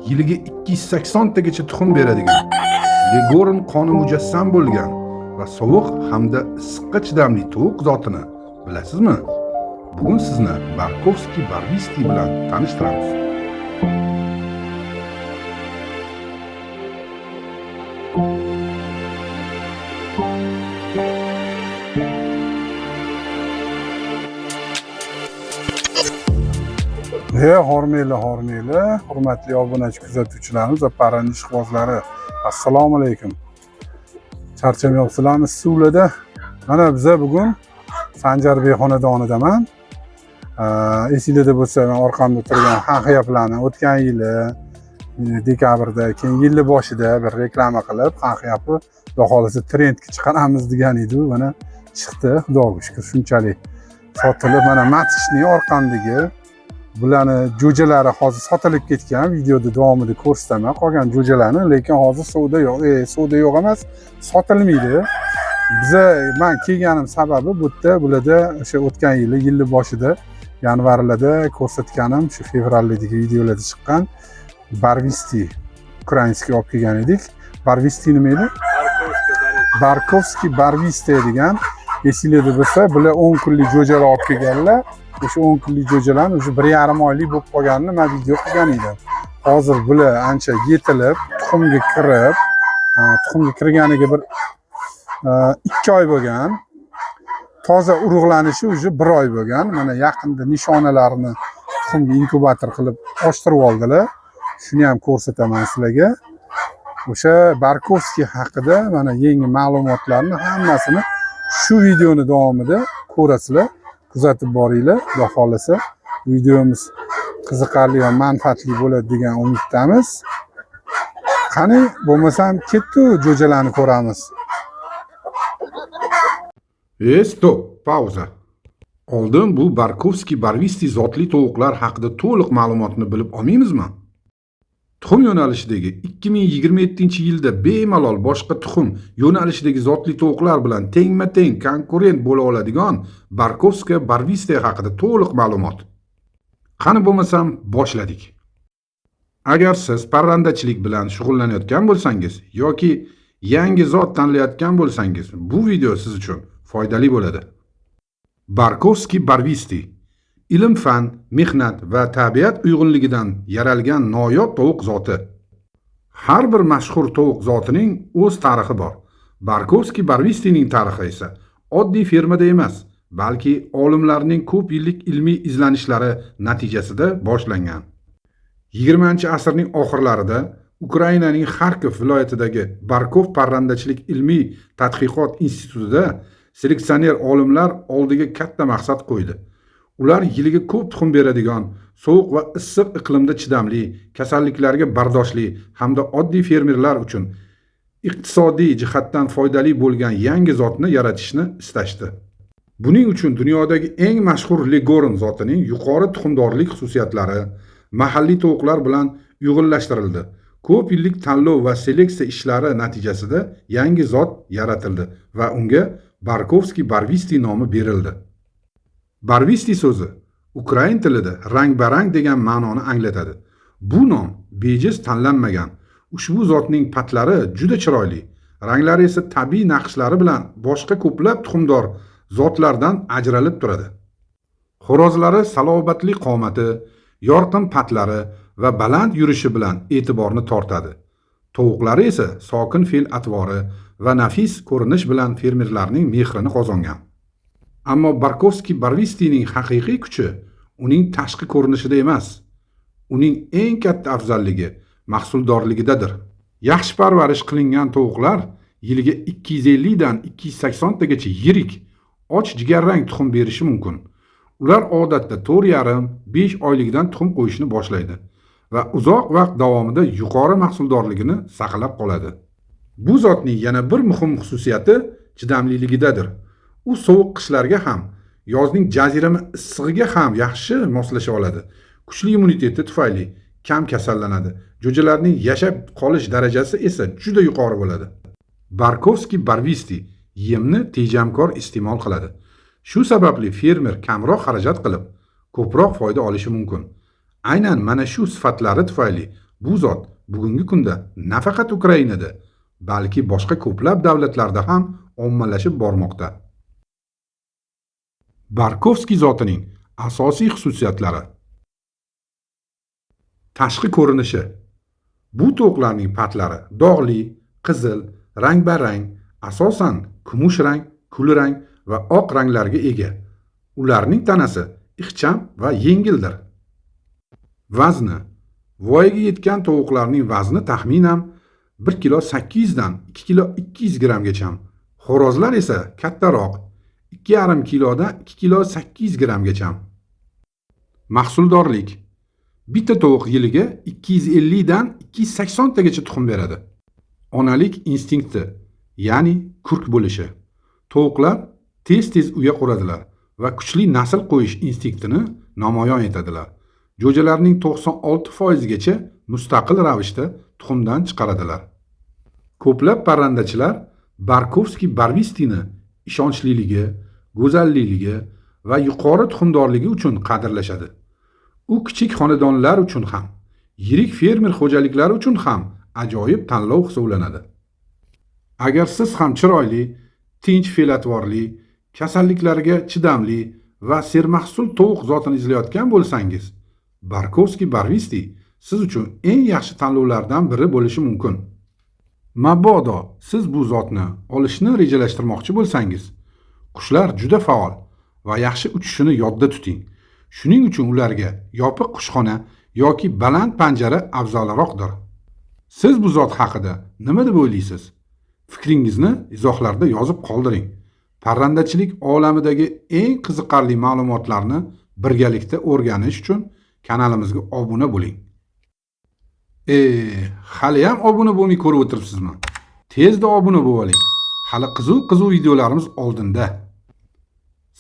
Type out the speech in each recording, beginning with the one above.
yiliga 280 tagacha tuxum beradigan, Legorin qoni mujassam bo'lgan va sovuq hamda issiqqa chidamli tovuq zotini bilasizmi? Bugun sizni Barkovskiy Barvistiy bilan tanishtiramiz. Hormayli, hurmatli obunachi kuzatuvchilarimiz va parrandachi ishqibozlari, assalomu alaykum. Charchamayapsizlarmi suvlarda? Mana biza bugun Sanjarbek xonadonidaman. Esingizda bo'lsa, men orqamda turgan Xanxiyaplarni o'tgan yili dekabrda, keyin yil boshida bir reklama qilib, Xanxiyapni xudo xolasa trendga chiqaramiz degan edi. Mana chiqdi, xudoga shukr, shunchalik sotilib, mana matchning orqamdagi bularni jo'jalari hozir sotilib ketgan. Videoda davomida ko'rsataman qolgan jo'jalarni, lekin hozir suvda yo'q. Suvda yo'q emas, sotilmaydi. Biza men kelganim sababi bu yerda bularda o'sha o'tgan yil boshida yanvarlarda ko'rsatganim shu fevraldagi videolarda chiqqan Barvistiy ukrainskiy olib kelgan edik. Barvistiy nima edi? Barkovskiy Barvistiy degan. Esingizda bo'lsa, bular 10 kunlik jo'jalar olib kelganlar. O'sha 10 kunlik jo'jalarni o'sha 1,5 oylik bo'lib qolganini men video qilgan edim. Hozir bular ancha yetilib, tuxumga kirganiga bir 2 oy bo'lgan. Toza urug'lanishi o'sha 1 oy bo'lgan. Mana yaqinda nishonalarini tuxumga inkubator qilib ochtirib oldilar. Shuni ham ko'rsataman sizlarga. O'sha Barkovskiy haqida mana yangi ma'lumotlarni hammasini shu videoni davomida ko'rasizlar. Kuzatib boringlar, xudo xolasa videomiz qiziqarli va manfaatli bo'ladi degan umiddamiz. Qani, bo'lmasam ketdi jo'jalarni ko'ramiz. Stop, pauza. Oldin bu Barkovskiy Barvistiy zotli tovuqlar haqida to'liq ma'lumotni bilib olmaymizmi? Tuxum yo'nalishidagi 2027-yilda bemalol boshqa tuxum yo'nalishidagi zotli tovuqlar bilan tengma-teng konkurent bo'la oladigan Barkovskiy Barvistiy haqida to'liq ma'lumot. Qani bo'lmasam boshladik. Agar siz parrandachilik bilan shug'ullanayotgan bo'lsangiz yoki yangi zot tanlayotgan bo'lsangiz, bu video siz uchun foydali bo'ladi. Barkovskiy Barvistiy ilm-fan, mehnat va tabiat uyg'unligidan yaralgan noyob tovuq zoti. Har bir mashhur tovuq zotining o'z tarixi bor. Barkovskiy Barvistiyning tarixi esa oddiy fermada emas, balki olimlarning ko'p yillik ilmiy izlanishlari natijasida boshlangan. 20-asrning oxirlarida Ukrainaning Xarkov viloyatidagi Barkov parrandachilik ilmiy tadqiqot institutida seleksioner olimlar oldiga katta maqsad qo'ydi. Ular yiliga ko'p tuxum beradigan, sovuq va issiq iqlimda chidamli, kasalliklarga bardoshli hamda oddiy fermerlar uchun iqtisodiy jihatdan foydali bo'lgan yangi zotni yaratishni istashdi. Buning uchun dunyodagi eng mashhur Legorin zotining yuqori tuxumdorlik xususiyatlari mahalliy tovuqlar bilan uyg'unlashtirildi. Ko'p yillik tanlov va seleksiya ishlari natijasida yangi zot yaratildi va unga Barkovskiy Barvistiy nomi berildi. Barvistiy so'zi ukrain tilida rang-barang degan ma'noni anglatadi. Bu nom bejiz tanlanmagan. Ushbu zotning patlari juda chiroyli, ranglari esa tabiiy naqshlari bilan boshqa ko'plab tuxumdor zotlardan ajralib turadi. Xo'rozlari salobatli qomati, yorqin patlari va baland yurishi bilan e'tiborni tortadi. Tovuqlari esa sokin fe'l-atvori va nafis ko'rinish bilan fermerlarning mehrini qozongan. Ammo Barkovskiy Barvistiyning haqiqiy kuchi uning tashqi ko'rinishida emas, uning eng katta afzalligi mahsuldorligidadir. Yaxshi parvarish qilingan tovuqlar yiliga 250 dan 280 tagacha yirik, och jigarrang tuxum berishi mumkin. Ular odatda 4,5-5 oylikdan tuxum qo'yishni boshlaydi va uzoq vaqt davomida yuqori mahsuldorligini saqlab qoladi. Bu zotning yana bir muhim xususiyati chidamliligidadir. U sovuq qishlarga ham, yozning jazirama issig'iga ham yaxshi moslasha oladi. Kuchli immuniteti tufayli kam kasallanadi. Jo'jalarning yashab qolish darajasi esa juda yuqori bo'ladi. Barkovskiy Barvistiy yemni tejamkor iste'mol qiladi. Shu sababli fermer kamroq xarajat qilib, ko'proq foyda olishi mumkin. Aynan mana shu sifatlari tufayli Bu zot bugungi kunda nafaqat Ukrainada, balki boshqa ko'plab davlatlarda ham ommalashib bormoqda. Barkovskiy zotining asosiy xususiyatlari. Tashqi ko'rinishi. Bu tovuqlarning patlari dog'li, qizil, rang-barang, asosan kumush rang, kulrang va oq ranglarga ega. Ularning tanasi ixcham va yengildir. Vazni. Voyaga yetgan tovuqlarning vazni taxminan 1 kilo 800 dan 2 kilo 200 grammgacha. Xo'rozlar esa kattaroq, 2,5 kilodan 2 kilo 800 grammgacha. Mahsuldorlik. Bitta tovuq yiliga 250 dan 280 tagacha tuxum beradi. Onalik instinkti, ya'ni kurk bo'lishi. Tovuqlar tez-tez uya quradilar va kuchli nasl qo'yish instinktini namoyon etadilar. Jo'jalarning 96%gacha mustaqil ravishda tuxumdan chiqaradilar. Ko'plab parrandachilar Barkovskiy Barvistini ishonchliligi, go'zalligi va yuqori tuxumdorligi uchun qadrlashadi. U kichik xonadonlar uchun ham, yirik fermer xo'jaliklari uchun ham ajoyib tanlov hisoblanadi. Agar siz ham chiroyli, tinch fe'l-atvorli, kasalliklarga chidamli va sermahsul tovuq zotini izlayotgan bo'lsangiz, Barkovskiy Barvisti siz uchun eng yaxshi tanlovlardan biri bo'lishi mumkin. Mabodo siz bu zotni olishni rejalashtirmoqchi bo'lsangiz, qushlar juda faol va yaxshi uchishini yodda tuting. Shuning uchun ularga yopiq qushxona yoki baland panjara afzalroqdir. Siz bu zot haqida nima deb o'ylaysiz? Fikringizni izohlarda yozib qoldiring. Parrandachilik olamidagi eng qiziqarli ma'lumotlarni birgalikda o'rganish uchun kanalimizga obuna bo'ling. Hali ham obuna bo'lmay ko'rib o'tiribsizmi? Tezda obuna bo'lib oling. Hali qiziq videolarimiz oldinda.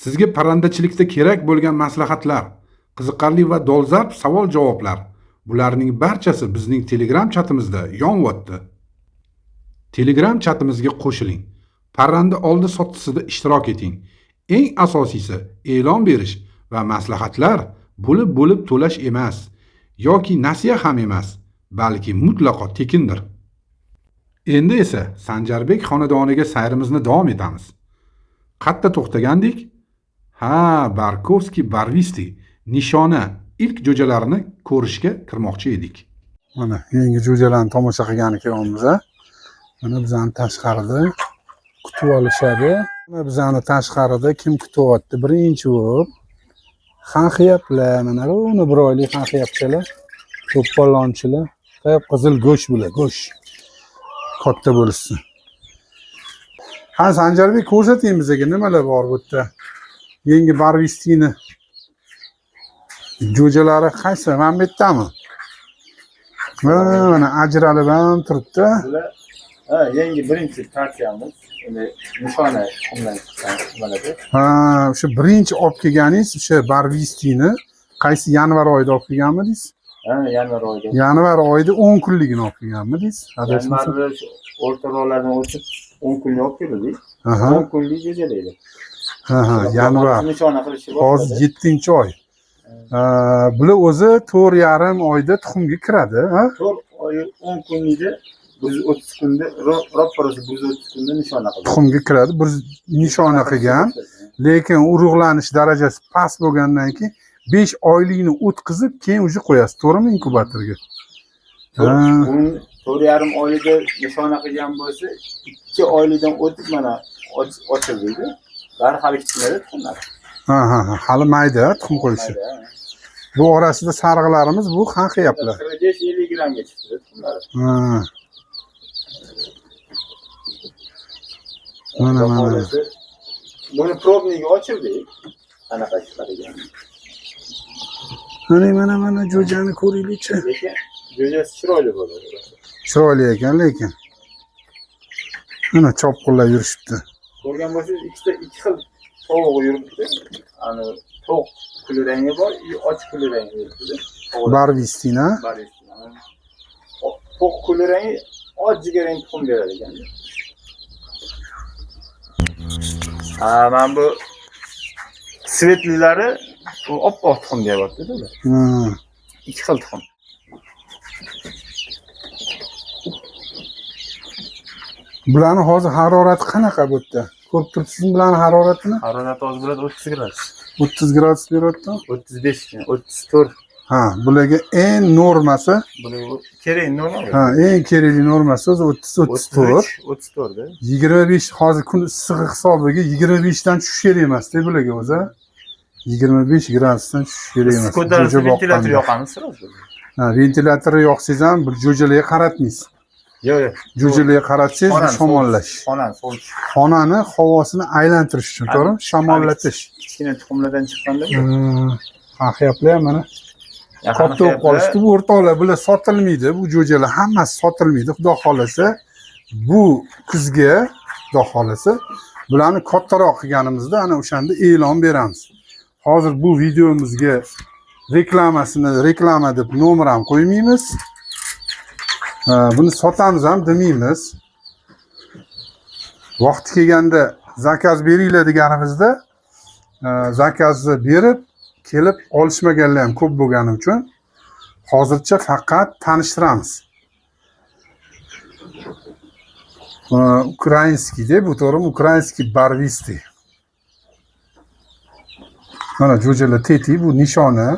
Sizga parrandachilikda kerak bo'lgan maslahatlar, qiziqarli va dolzarb savol-javoblar, bularning barchasi bizning Telegram chatimizda yonyapti. Telegram chatimizga qo'shiling. Parranda oldi sotisida ishtirok eting. Eng asosiysi e'lon berish va maslahatlar bo'lib to'lash emas yoki nasiya ham emas, balki mutlaqo tekindir. Endi esa Sanjarbek xonadoniga sayrimizni davom etamiz. Qayerda to'xtagandik? Barkovskiy Barvisti nishona ilk jo'jalarini ko'rishga kirmoqchi edik. Mana yangi jo'jalarni tomosha qilgani kelyapmiz. Mana bizani tashqarida kutib olishadi. Mana bizani tashqarida kim kutyapti? Birinchi bo'lib xanxiyaplar, mana uni bir oylik xanxiyapchalar, to'polonchilar, qizil go'sht bular, go'sht. Katta bo'lsin. Sanjarbek ko'rsating bizga nimalar bor bu yerda? Yangi Barvistini jo'jalari qaysi? Mana bu yerdami? Mana ajralib ham turibdi. Bular yangi birinchi partiyamiz. Endi nishona qilgan bo'ladi. O'sha birinchi olib kelganingiz o'sha Barvistini qaysi yanvar oyida olib kelganmidingiz? Yanvar oyida. Yanvar oyida 10 kunligini olib kelganmidingiz? Yanvarda o'rtaroqlardan o'tib 10 kunlik olib keldik. 10 kunlik jo'jalaydi. Yanvar. Nishona qilishi bor. Hozir 7-oy. Bular o'zi 4,5 oyda tuxumga kiradi, 4 oy 10 kunlikda 130 kunda, ropparasi 130 kunda nishona qiladi. Tuxumga kiradi, bir nishona qilgan, lekin urug'lanish darajasi past bo'lgandan keyin 5 oylikni o'tkazib, keyin uje qo'yasiz, to'g'rimi, inkubatorga? 4,5 oyda nishona qilgan bo'lsa, 2 oylikdan o'tib mana ochildi. Bari hali kichkinada tuxumlar. Hali mayda tuxum qo'yishi. Bu orasida sarg'ilarimiz bu xanxiyaplar. 45-50 grammga chiqdi tuxumlar. Mana. Buni probniga ochirdik. Qanaqa chiqadigan. Mana jo'jani ko'ringchi. Lekin jo'jasi chiroyli bo'ladi. Chiroyli ekan, lekin. Mana chopqillab yurishibdi. Ko'rgan bo'lsangiz, ikkita ikki xil tovuq yuribdi. Ani to'q kulrangi bor, ochiq kulrangi yuribdi. Barvistina. To'q kulrangi ojiga rang tuxum beradi ekan. Mana bu svetlilari oppoq tuxum beryapti-da. Ikki xil tuxum. Bularni hozir harorati qanaqa bu yerda? Ko'rib turibsizmi bularni haroratini? Harorati hozir bo'ladi 30 gradus. 30 gradus beryapti. 35, 34. Ha, bularga eng normasi, Bular kerak normal. ha, eng kerakli normasi o'zi 30-34. 34 da. 25 hozir kun issig'i hisobiga 25 dan tushish kerak emas-da bularga o'zi. 25 gradusdan tushish kerak emas. Ko'tarilsa Jo'ja ventilyator boqqanda. yoqamiz sirozda. Ha, ventilyatorni yoqsangiz ham bir jo'jalarga qaratmaysiz. Yo'q, yo'q. Jo'jalarga qaratsangiz bu shamollash. Xonani sovish. Xonani havosini aylantirish uchun, to'g'rimi? Shamollatish. Kichkina tuxumlardan chiqqanda Haqiyaplar ham mana katta bo'lib qolishdi. Bu o'rtoqlar bular sotilmaydi. Bu jo'jalar hammasi sotilmaydi. Xudo xolasa bu kuzga, xudo xolasa bularni kattaroq qilganimizda ana o'shanda e'lon beramiz. Hozir bu videomizga reklama deb nomer ham qo'ymaymiz. Buni sotamiz ham demaymiz. Vaqti kelganda zakaz beringlar deganimizda zakazni berib kelib olishmaganlar ham ko'p bo'lgani uchun hozircha faqat tanishtiramiz. Ukrainskiy bu to'g'rimi? Ukrainskiy barvisti. Mana jo'jalar teti bu nishoni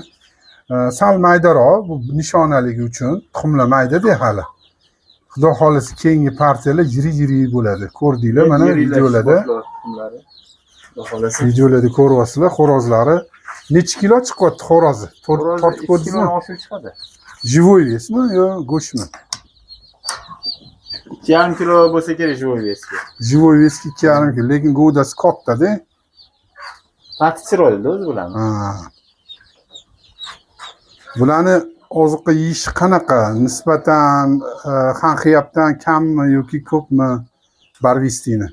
sal maydaroq, bu nishonaligi uchun tuxumlar mayda-da hali. Xudo xolasa keyingi partiyalar yiri bo'ladi. Ko'rdinglar mana videolarda. Xudo xolasa. Videolarda ko'ryapsizlar, xo'rozlari necha kilo chiqyapti xo'rozi? Tortib ko'rdingizmi? oshib chiqadi. Живой весmi yo go'shtmi? 2,5 kilo bo'lsa kerak живой весga. Живой весga 2,5 kilo, lekin g'o'dasi katta-da. Pasti chiroyli o'zi bularni. Bularni oziqa yeyish qanaqa? Nisbatan xanxiyapdan kammi yoki ko'pmi barvistini?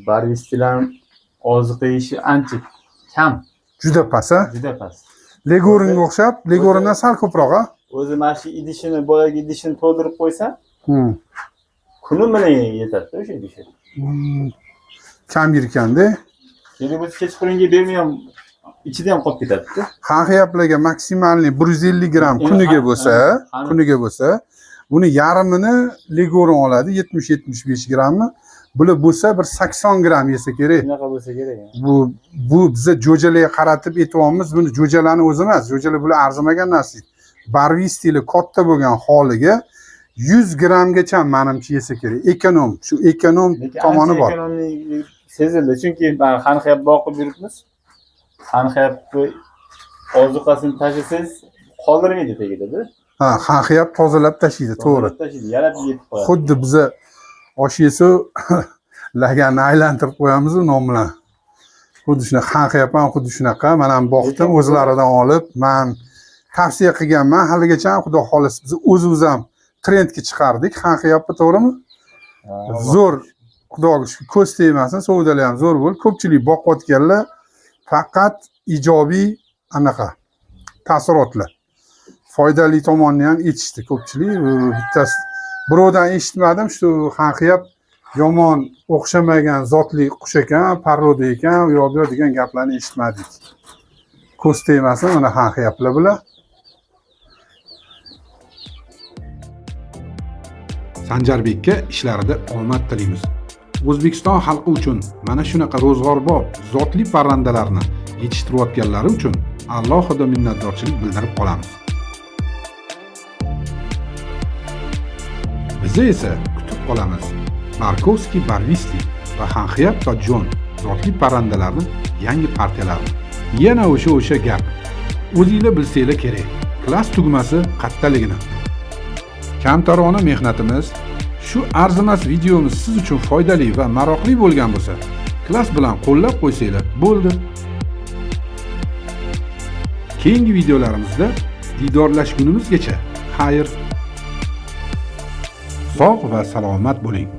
Barvistilar oziqa yeyishi ancha kam. Juda past, ha? Juda past. Legoringa o'xshab, legorindan sal ko'proq, ha? O'zi mana shu idishini, boyagi idishini to'ldirib qo'ysa, kuni bilan yetadi o'sha idishi. Kam yirkanda. Endi biz kechqurunga bermayam, ichida ham qolib ketadi-da. Xanxiyaplarga maksimalniy 150 gram kuniga bo'lsa, buni yarmini legorin oladi, 70-75 grammi. Bular bo'lsa bir 80 gram yesa kerak. Shunaqa bo'lsa kerak. Bu biza jo'jalarga qaratib aytyapmiz. Buni jo'jalarni o'zi emas, jo'jalar bular arzimagan narsa. Barvistili katta bo'lgan holiga 100 gramgacha menimcha yesa kerak. Ekonom, shu ekonom tomoni bor. Ekonomlik sezildi, chunki men xanxiyap boqib yuribmiz. Xanxiyapni ozuqasini tashlasangiz qoldirmaydi tagida-da. Ha, xanxiyap tozalab tashlaydi, to'g'ri. Yaratib yetib qo'yadi. Xuddi biza osh yesa laganni aylantirib qo'yamiz u nom bilan. Xuddi shunaqa xanxiyap ham xuddi shunaqa. Men ham boqdim, o'zlaridan olib, men tavsiya qilganman. Haligacha xudo xolasa biz o'zimiz ham trendga chiqardik xanxiyapni, to'g'rimi? Zo'r, xudoga shukr, ko'z tegmasin, savdolar ham zo'r bo'ldi. Ko'pchilik boqayotganlar faqat ijobiy anaqa taassurotlar. Foydali tomonni ham aytishdi ko'pchilik. Bittasi birovdan eshitmadim, shu xanxiyap yomon o'xshamagan zotli qush ekan, parroda ekan, u yoq bu degan gaplarni eshitmadik. Ko'z tegmasin, mana xanxiyaplar bular. Sanjarbekka ishlarida omad tilaymiz. O'zbekiston xalqi uchun mana shunaqa ro'zg'orbob zotli parrandalarni yetishtirayotganlari uchun alohida minnatdorchilik bildirib qolamiz. Biz esa kutib qolamiz. Markovskiy Barvisti va Xanxiyap Tojjon zotli parrandalarni yangi partiyalarini. Yana o'sha gap. O'zingizlar bilsanglar kerak. Klass tugmasi qattaligini. Kamtarona mehnatimiz, shu arzimas videomiz siz uchun foydali va maroqli bo'lgan bo'lsa, klass bilan qo'llab qo'ysanglar bo'ldi. Keyingi videolarimizda diydorlashgunimizgacha xayr. Sog' va salomat bo'ling.